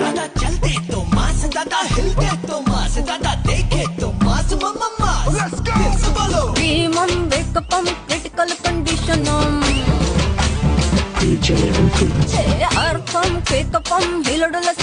दादा चलते तो मास, दादा हिलते तो मास, दादा देखे तो मास, मम्मा मास। Let's go. Let's follow. Dreamum, wake up, critical condition. DJ Rhythm. Arkham, wake up, hilodula